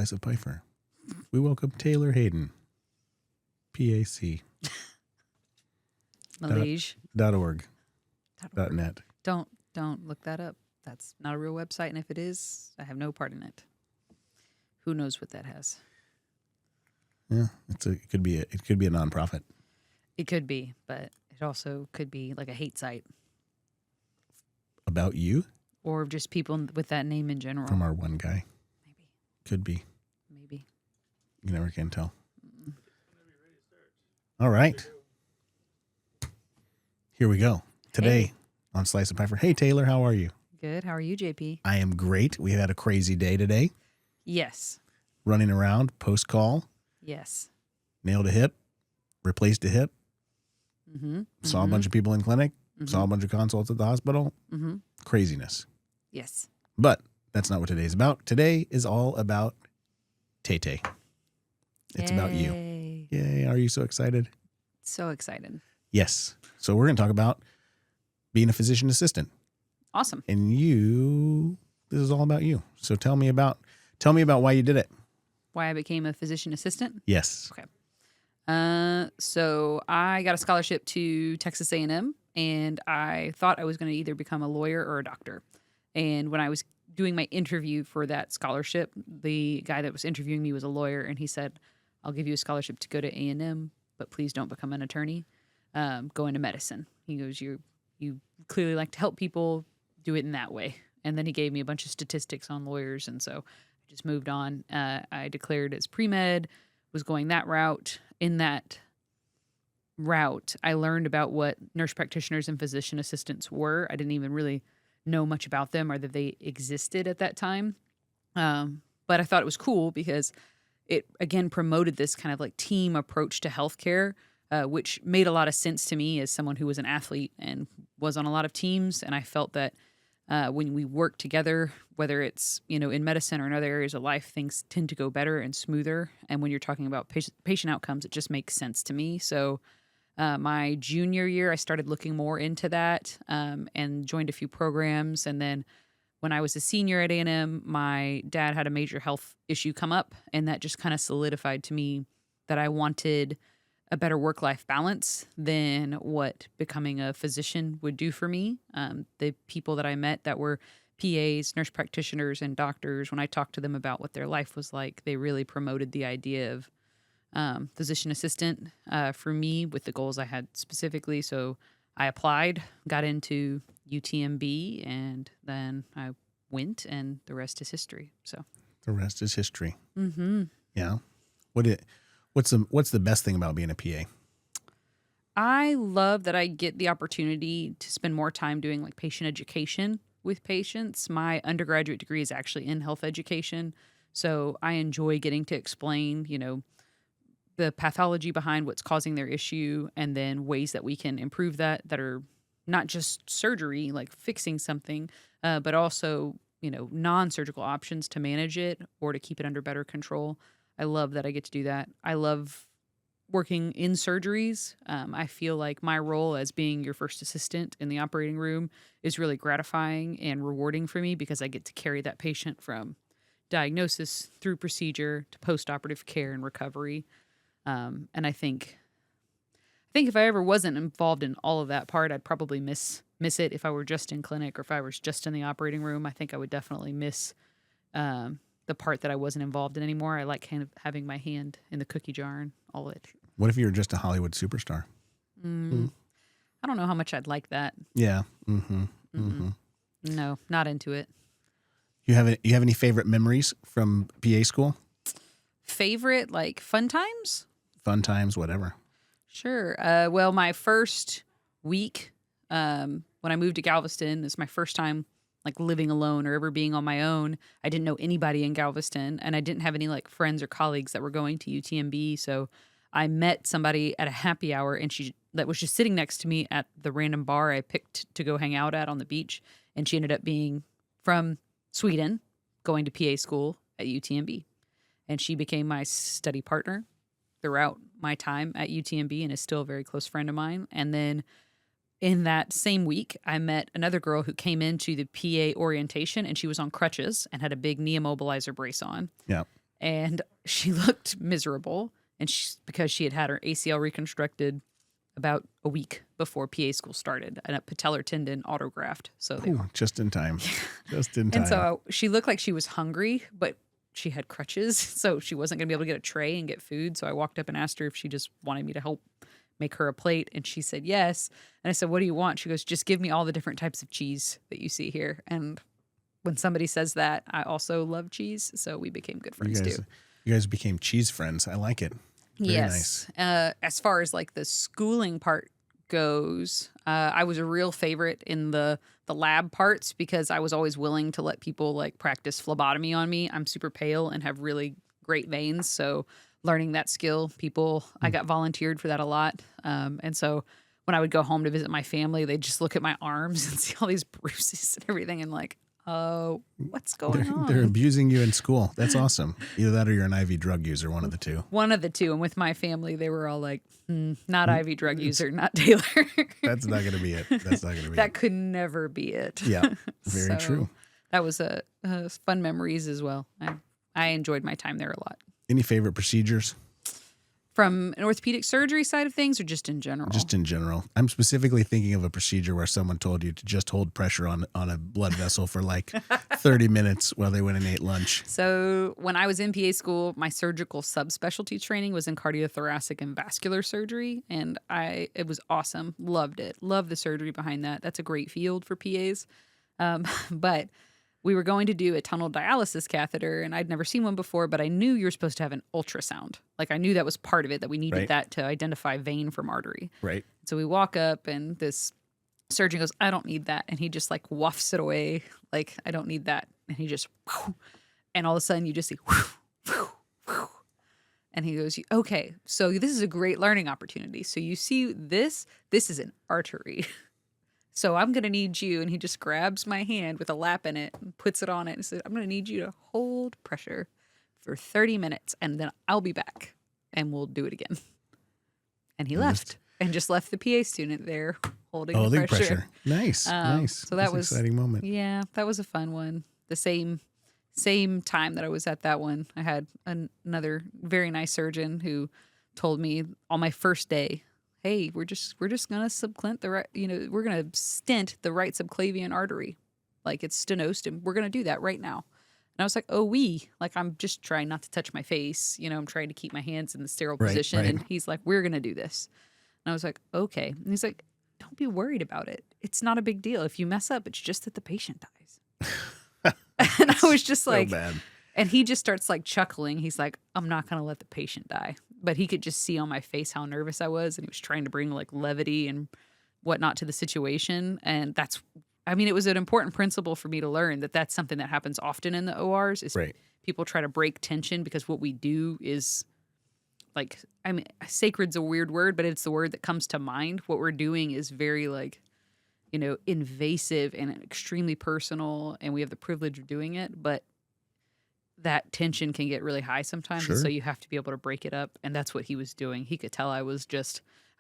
Slice of Piefer. We welcome Taylar Hayden, PAC. Malaysia. .org. .net. Don't look that up. That's not a real website, and if it is, I have no part in it. Who knows what that has? Yeah, it could be a nonprofit. It could be, but it also could be like a hate site. About you? Or just people with that name in general. From our one guy. Maybe. Could be. Maybe. You never can tell. All right. Here we go. Today on Slice of Piefer. Hey, Taylar, how are you? Good. How are you, JP? I am great. We had a crazy day today. Yes. Running around, post-call. Yes. Nailed a hip. Replaced a hip. Mm-hmm. Saw a bunch of people in clinic. Mm-hmm. Saw a bunch of consults at the hospital. Mm-hmm. Craziness. Yes. But that's not what today's about. Today is all about Tay-Tay. It's about you. Yay. Are you so excited? So excited. Yes. So we're going to talk about being a physician assistant. Awesome. And this is all about you. So tell me about why you did it. Why I became a physician assistant? Yes. Okay. So I got a scholarship to Texas A&M, and I thought I was going to either become a lawyer or a doctor. And when I was doing my interview for that scholarship, the guy that was interviewing me was a lawyer, and he said, "I'll give you a scholarship to go to A&M, but please don't become an attorney. Go into medicine." He goes, "You clearly like to help people. Do it in that way." And then he gave me a bunch of statistics on lawyers, and so I just moved on. I declared as pre-med, was going that route. In that route, I learned about what nurse practitioners and physician assistants were. I didn't even really know much about them or that they existed at that time. But I thought it was cool because it, again, promoted this kind of like team approach to healthcare, which made a lot of sense to me as someone who was an athlete and was on a lot of teams. And I felt that when we work together, whether it's, in medicine or in other areas of life, things tend to go better and smoother. And when you're talking about patient outcomes, it just makes sense to me. So my junior year, I started looking more into that and joined a few programs. And then when I was a senior at A&M, my dad had a major health issue come up, and that just kind of solidified to me that I wanted a better work-life balance than what becoming a physician would do for me. The people that I met that were PAs, nurse practitioners, and doctors, when I talked to them about what their life was like, they really promoted the idea of physician assistant for me with the goals I had specifically. So I applied, got into UTMB, and then I went, and the rest is history. So the rest is history. Mm-hmm. Yeah. What's the best thing about being a PA? I love that I get the opportunity to spend more time doing like patient education with patients. My undergraduate degree is actually in health education, so I enjoy getting to explain, the pathology behind what's causing their issue, and then ways that we can improve that are not just surgery, like fixing something, but also, non-surgical options to manage it or to keep it under better control. I love that I get to do that. I love working in surgeries. I feel like my role as being your first assistant in the operating room is really gratifying and rewarding for me because I get to carry that patient from diagnosis through procedure to post-operative care and recovery. And I think if I ever wasn't involved in all of that part, I'd probably miss it if I were just in clinic or if I was just in the operating room. I think I would definitely miss the part that I wasn't involved in anymore. I like kind of having my hand in the cookie jar and all it. What if you were just a Hollywood superstar? I don't know how much I'd like that. Yeah. Mm-hmm. Mm-hmm. No, not into it. You have any favorite memories from PA school? Favorite, like fun times? Fun times, whatever. Sure. Well, my first week when I moved to Galveston, is my first time like living alone or ever being on my own. I didn't know anybody in Galveston, and I didn't have any like friends or colleagues that were going to UTMB. So I met somebody at a happy hour, and that was just sitting next to me at the random bar I picked to go hang out at on the beach. And she ended up being from Sweden, going to PA school at UTMB. And she became my study partner throughout my time at UTMB and is still a very close friend of mine. And then in that same week, I met another girl who came into the PA orientation, and she was on crutches and had a big knee immobilizer brace on. Yeah. and she looked miserable. And because she had her ACL reconstructed about a week before PA school started, and a patellar tendon autografted. So they were, just in time. Just in time. and so she looked like she was hungry, but she had crutches, so she wasn't going to be able to get a tray and get food. So I walked up and asked her if she just wanted me to help make her a plate, and she said yes. And I said, "What do you want?" She goes, "Just give me all the different types of cheese that you see here." And when somebody says that, I also love cheese, so we became good friends too. You guys became cheese friends. I like it. Very Yes. nice. As far as like the schooling part goes, I was a real favorite in the lab parts because I was always willing to let people like practice phlebotomy on me. I'm super pale and have really great veins, so learning that skill, I got volunteered for that a lot. And so when I would go home to visit my family, they'd just look at my arms and see all these bruises and everything, and like, oh, what's going on? They're abusing you in school. That's awesome. Either that or you're an IV drug user, one of the two. One of the two. And with my family, they were all like, not IV drug user, not Taylar. That's not going to be it. That's not going to be That it. could never be it. Yeah, very true. That was fun memories as well. I enjoyed my time there a lot. Any favorite procedures? From an orthopedic surgery side of things, or just in general? Just in general. I'm specifically thinking of a procedure where someone told you to just hold pressure on a blood vessel for like 30 minutes while they went and ate lunch. So when I was in PA school, my surgical subspecialty training was in cardiothoracic and vascular surgery, and it was awesome. Loved it. Loved the surgery behind that. That's a great field for PAs. But we were going to do a tunnel dialysis catheter, and I'd never seen one before, but I knew you were supposed to have an ultrasound. Like I knew that was part of it, that we needed that to identify vein from artery. Right. So we walk up, and this surgeon goes, "I don't need that." And he just like wafts it away. Like, "I don't need that." And he just, whoosh, and all of a sudden you just see, whoosh, whoosh, whoosh. And he goes, "Okay, so this is a great learning opportunity. So you see this is an artery. So I'm going to need you," and he just grabs my hand with a lap in it and puts it on it and says, "I'm going to need you to hold pressure for 30 minutes, and then I'll be back, and we'll do it again." And he left and just left the PA student there holding the pressure. Nice, nice. So that was an exciting moment. Yeah, that was a fun one. The same time that I was at that one, I had another very nice surgeon who told me on my first day, "Hey, we're just gonna subclint the right, we're gonna stent the right subclavian artery, like it's stenosed, and we're gonna do that right now." And I was like, "Oh, like I'm just trying not to touch my face, I'm trying to keep my hands in the sterile position." right. And he's like, "We're gonna do this," and I was like, "Okay." And he's like, "Don't be worried about it. It's not a big deal. If you mess up, it's just that the patient dies." And I was just like, so bad. And he just starts like chuckling. He's like, "I'm not going to let the patient die." But he could just see on my face how nervous I was. And he was trying to bring like levity and whatnot to the situation. And it was an important principle for me to learn that that's something that happens often in the ORs is people try to break tension because what we do is like, sacred's a weird word, but it's the word that comes to mind. What we're doing is very like, invasive and extremely personal. And we have the privilege of doing it. But that tension can get really high sometimes. Sure. And so you have to be able to break it up. And that's what he was doing. He could tell I was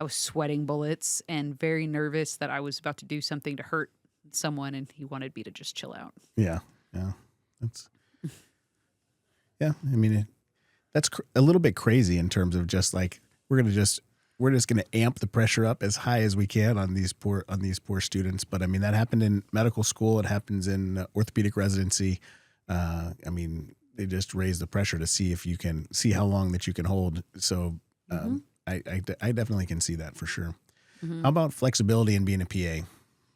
sweating bullets and very nervous that I was about to do something to hurt someone. And he wanted me to just chill out. Yeah. Yeah. That's a little bit crazy in terms of just like, we're just going to amp the pressure up as high as we can on these poor students. But that happened in medical school. It happens in orthopedic residency. They just raise the pressure to see if you can see how long that you can hold. So I definitely can see that for sure. Mm-hmm. How about flexibility in being a PA?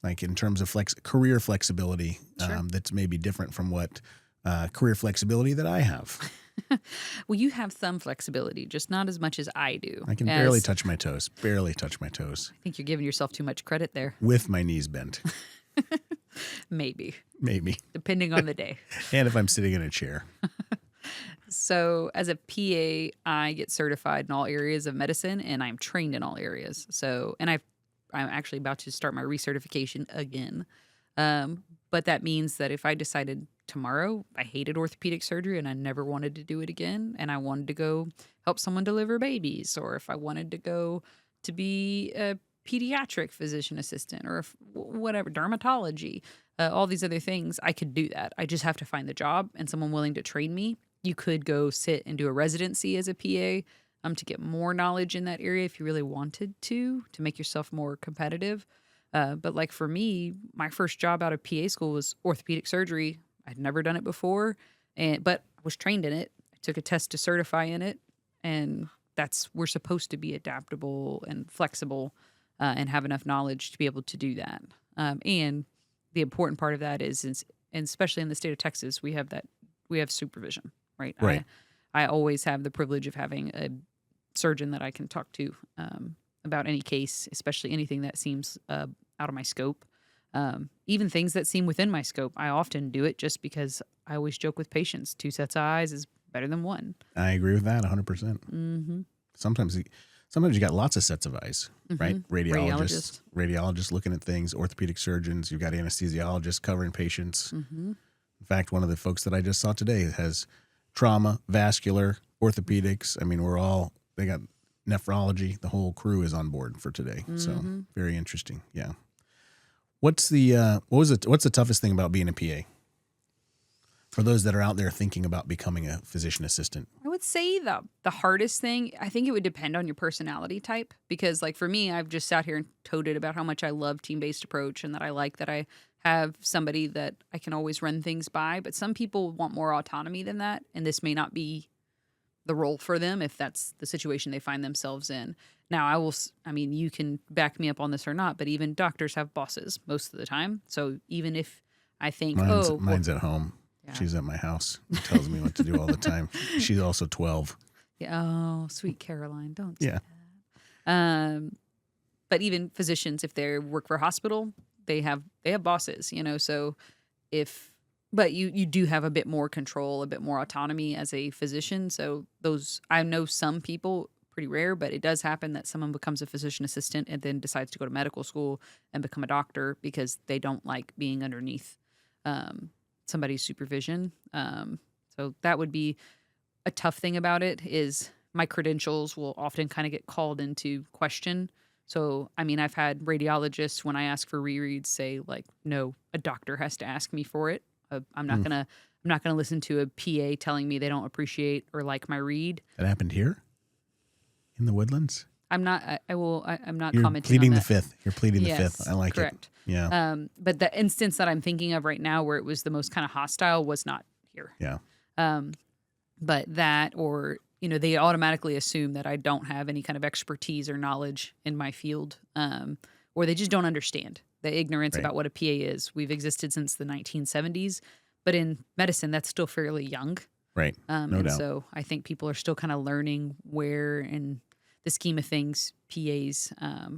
Like in terms of career flexibility, Sure. That's maybe different from what career flexibility that I have. Well, you have some flexibility, just not as much as I do. I can barely touch my toes. Barely touch my toes. I think you're giving yourself too much credit there. With my knees bent. Maybe. Depending on the day. And if I'm sitting in a chair. So as a PA, I get certified in all areas of medicine, and I'm trained in all areas. So, and I'm actually about to start my recertification again. But that means that if I decided tomorrow I hated orthopedic surgery and I never wanted to do it again, and I wanted to go help someone deliver babies, or if I wanted to go to be a pediatric physician assistant, or whatever, dermatology, all these other things, I could do that. I just have to find the job and someone willing to train me. You could go sit and do a residency as a PA to get more knowledge in that area if you really wanted to make yourself more competitive. But like for me, my first job out of PA school was orthopedic surgery. I'd never done it before, but I was trained in it. I took a test to certify in it, and we're supposed to be adaptable and flexible and have enough knowledge to be able to do that. And the important part of that is, and especially in the state of Texas, we have supervision, right? Right. I always have the privilege of having a surgeon that I can talk to about any case, especially anything that seems out of my scope. Even things that seem within my scope, I often do it just because I always joke with patients, 2 sets of eyes is better than one. I agree with that 100%. Mm-hmm. Sometimes you got lots of sets of eyes, right? Radiologist. Radiologists looking at things, orthopedic surgeons, you've got anesthesiologists covering patients. Mm-hmm. In fact, one of the folks that I just saw today has trauma, vascular, orthopedics. I mean, they got nephrology. The whole crew is on board for today. So very interesting. Yeah. What's the toughest thing about being a PA? For those that are out there thinking about becoming a physician assistant? I would say the hardest thing, I think it would depend on your personality type, because like for me, I've just sat here and toted about how much I love team-based approach and that I like that I have somebody that I can always run things by, but some people want more autonomy than that, and this may not be the role for them if that's the situation they find themselves in. Now, you can back me up on this or not, but even doctors have bosses most of the time. So even if I think, mine's at home. Yeah. She's at my house. She tells me what to do all the time. She's also 12. Yeah. Oh, sweet Caroline. Don't say yeah. that. But even physicians, if they work for a hospital, they have bosses, so but you do have a bit more control, a bit more autonomy as a physician. So I know some people, pretty rare, but it does happen that someone becomes a physician assistant and then decides to go to medical school and become a doctor because they don't like being underneath somebody's supervision. So that would be a tough thing about it, is my credentials will often kind of get called into question. So, I've had radiologists, when I ask for rereads, say like, no, a doctor has to ask me for it. I'm not gonna listen to a PA telling me they don't appreciate or like my read. That happened here in the Woodlands. I'm not. I'm not You're commenting. Pleading on the that. fifth. You're pleading the Yes, fifth. I like correct. it. Yeah. But the instance that I'm thinking of right now, where it was the most kind of hostile, was not here. Yeah. But that, or they automatically assume that I don't have any kind of expertise or knowledge in my field, or they just don't understand the ignorance about what a PA is. We've existed since the 1970s, but in medicine, that's still fairly young. Right. No doubt. So I think people are still kind of learning where in the scheme of things PAs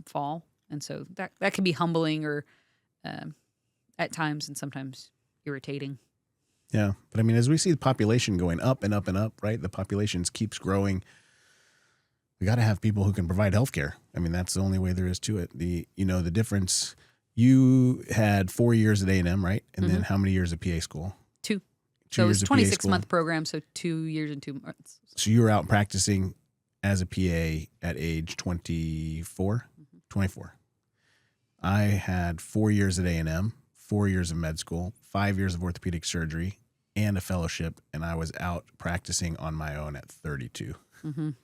fall. And so that can be humbling or at times and sometimes irritating. Yeah. But as we see the population going up and up and up, right? The population keeps growing. We got to have people who can provide healthcare. That's the only way there is to it. The difference, you had 4 years at A&M, right? And then how many years at PA school? 2. So it was a 26-month program, so 2 years and 2 months. So you were out practicing as a PA at age 24? 24. I had 4 years at A&M, 4 years of med school, 5 years of orthopedic surgery, and a fellowship, and I was out practicing on my own at 32.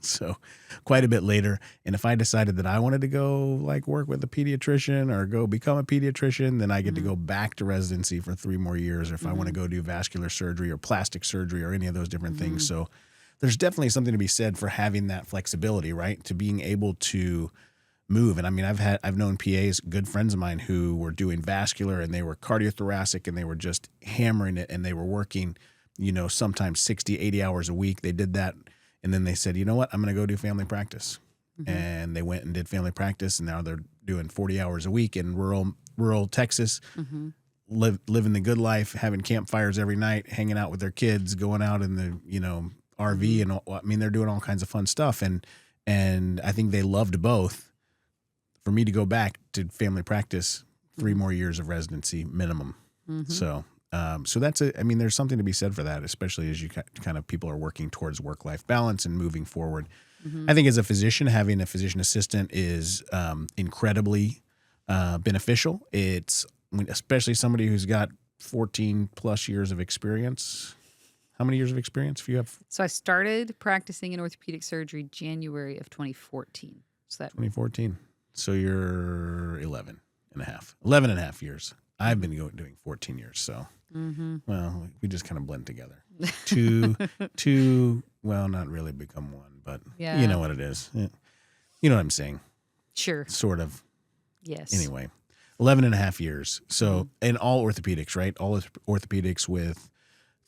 So quite a bit later. And if I decided that I wanted to go work with a pediatrician or go become a pediatrician, then I get to go back to residency for 3 more years. Or if I want to go do vascular surgery or plastic surgery or any of those different things. So there's definitely something to be said for having that flexibility, right? To being able to move. And I've known PAs, good friends of mine, who were doing vascular and they were cardiothoracic and they were just hammering it and they were working, sometimes 60, 80 hours a week. They did that. And then they said, you know what, I'm going to go do family practice. And they went and did family practice. And now they're doing 40 hours a week in rural Texas, living the good life, having campfires every night, hanging out with their kids, going out in the, RV. And they're doing all kinds of fun stuff. And I think they loved both. For me to go back to family practice, 3 more years of residency minimum. So that's there's something to be said for that, especially as you kind of people are working towards work-life balance and moving forward. I think as a physician, having a physician assistant is incredibly beneficial. It's especially somebody who's got 14 plus years of experience. How many years of experience do you have? So I started practicing in orthopedic surgery January of 2014. So that 2014. So you're 11 and a half. 11 and a half years. I've been doing 14 years. So, well, we just kind of blend together. Two, well, not really become one, but you know what it is. You know what I'm saying? Sure. Sort of. Yes. Anyway, 11 and a half years. So, and all orthopedics, right? All orthopedics with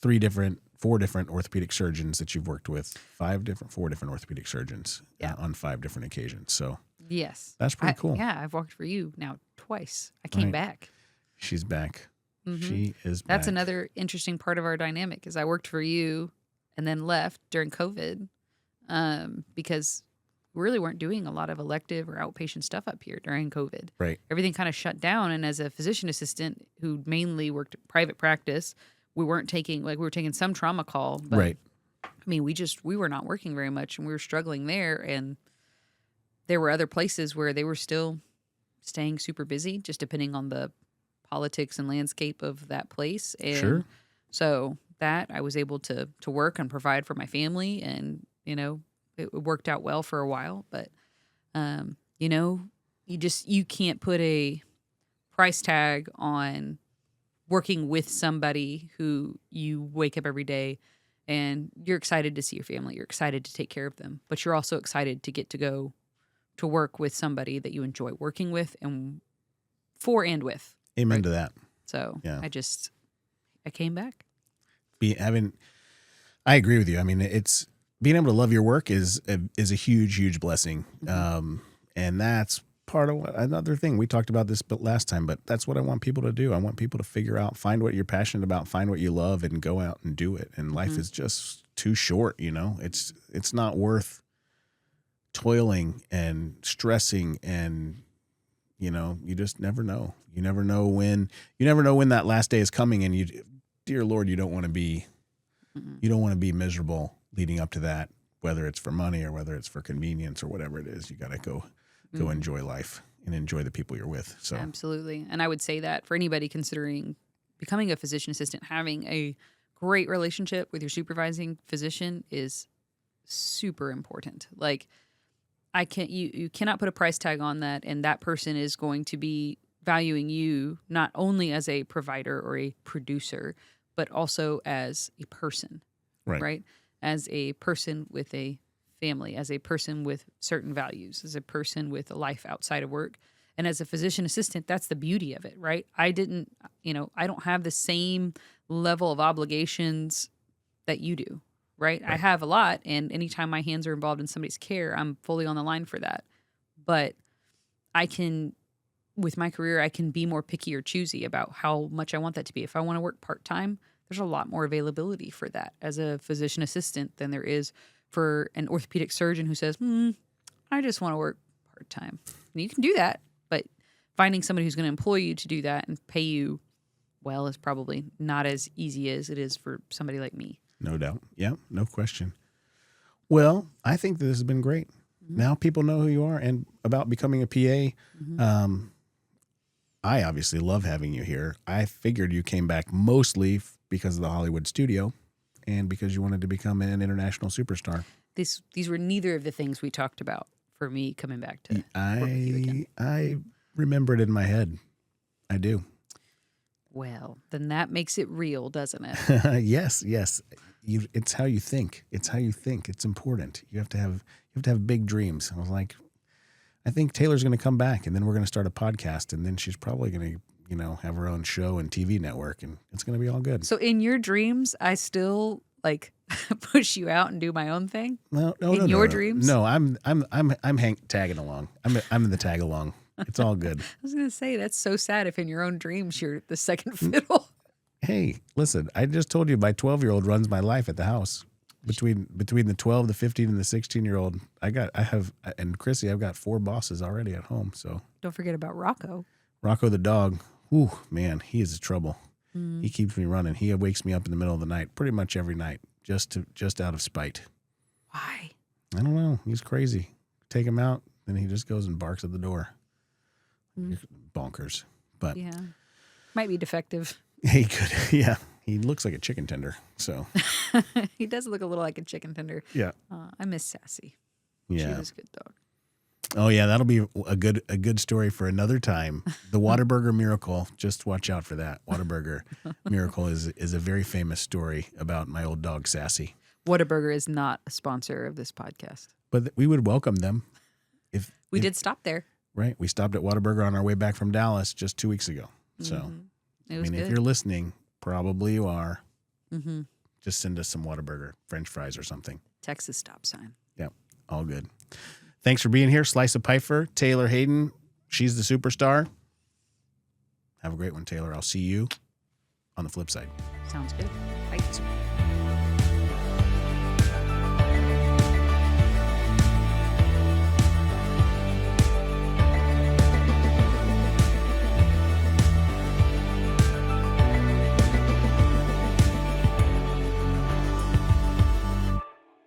four different orthopedic surgeons that you've worked with, four different orthopedic surgeons on 5 different occasions. So, yes, that's pretty cool. Yeah, I've worked for you now twice. I came back. She's back. She is back. That's another interesting part of our dynamic is I worked for you and then left during COVID because we really weren't doing a lot of elective or outpatient stuff up here during COVID. Right. Everything kind of shut down. And as a physician assistant who mainly worked private practice, we were taking some trauma call, but right. I mean, we were not working very much and we were struggling there. And there were other places where they were still staying super busy, just depending on the politics and landscape of that place. And Sure. so that I was able to work and provide for my family. And, it worked out well for a while, but, you can't put a price tag on working with somebody who you wake up every day and you're excited to see your family. You're excited to take care of them, but you're also excited to get to go to work with somebody that you enjoy working with and for and with. Amen to that. So yeah. I came back. I agree with you. I mean, it's being able to love your work is a huge, huge blessing. And that's part of another thing we talked about this last time, but that's what I want people to do. I want people to figure out, find what you're passionate about, find what you love, and go out and do it. And life is just too short. It's not worth toiling and stressing, and you just never know. You never know when that last day is coming, and dear Lord, you don't want to be miserable leading up to that, whether it's for money or whether it's for convenience or whatever it is. You got to go enjoy life and enjoy the people you're with. So absolutely. And I would say that for anybody considering becoming a physician assistant, having a great relationship with your supervising physician is super important. Like you cannot put a price tag on that, and that person is going to be valuing you not only as a provider or a producer, but also as a person, right? As a person with a family, as a person with certain values, as a person with a life outside of work. And as a physician assistant, that's the beauty of it, right? I don't have the same level of obligations that you do, right? I have a lot, and anytime my hands are involved in somebody's care, I'm fully on the line for that. But with my career, I can be more picky or choosy about how much I want that to be. If I want to work part-time, there's a lot more availability for that as a physician assistant than there is for an orthopedic surgeon who says, I just want to work part-time. And you can do that, but finding somebody who's going to employ you to do that and pay you well is probably not as easy as it is for somebody like me. No doubt. Yeah, no question. Well, I think this has been great. Now people know who you are and about becoming a PA. I obviously love having you here. I figured you came back mostly because of the Hollywood studio and because you wanted to become an international superstar. These were neither of the things we talked about for me coming back to work with you again. I remember it in my head. I do. Well, then that makes it real, doesn't it? Yes. It's how you think. It's how you think. It's important. You have to have big dreams. I was like, I think Taylor's going to come back, and then we're going to start a podcast, and then she's probably going to, have her own show and TV network, and it's going to be all good. So in your dreams, I still push you out and do my own thing. No, in your dreams. No, I'm tagging along. I'm in the tag along. It's all good. I was going to say that's so sad if in your own dreams you're the second fiddle. Hey, listen, I just told you my 12-year-old runs my life at the house. Between the 12, the 15, and the 16-year-old, and Chrissy, I've got 4 bosses already at home. So don't forget about Rocco. Rocco the dog. Whew, man, he is trouble. He keeps me running. He wakes me up in the middle of the night, pretty much every night, just out of spite. Why? I don't know. He's crazy. Take him out, then he just goes and barks at the door. Bonkers. But yeah, might be defective. He could. Yeah, He looks like a chicken tender. So He does look a little like a chicken tender. yeah. I miss Sassy. She Yeah. was a good dog. Oh yeah, that'll be a good story for another time. The Whataburger miracle. Just watch out for that. Whataburger miracle is a very famous story about my old dog Sassy. Whataburger is not a sponsor of this podcast. But we would welcome them if We did stop there. Right. We stopped at Whataburger on our way back from Dallas just 2 weeks ago. So It was if good. you're listening, probably you are. Mm-hmm. Just send us some Whataburger, French fries or something. Texas stop sign. Yep. All good. Thanks for being here. Slice of Piefer, Taylar Hayden. She's the superstar. Have a great one, Taylar. I'll see you on the flip side. Sounds good. Bye.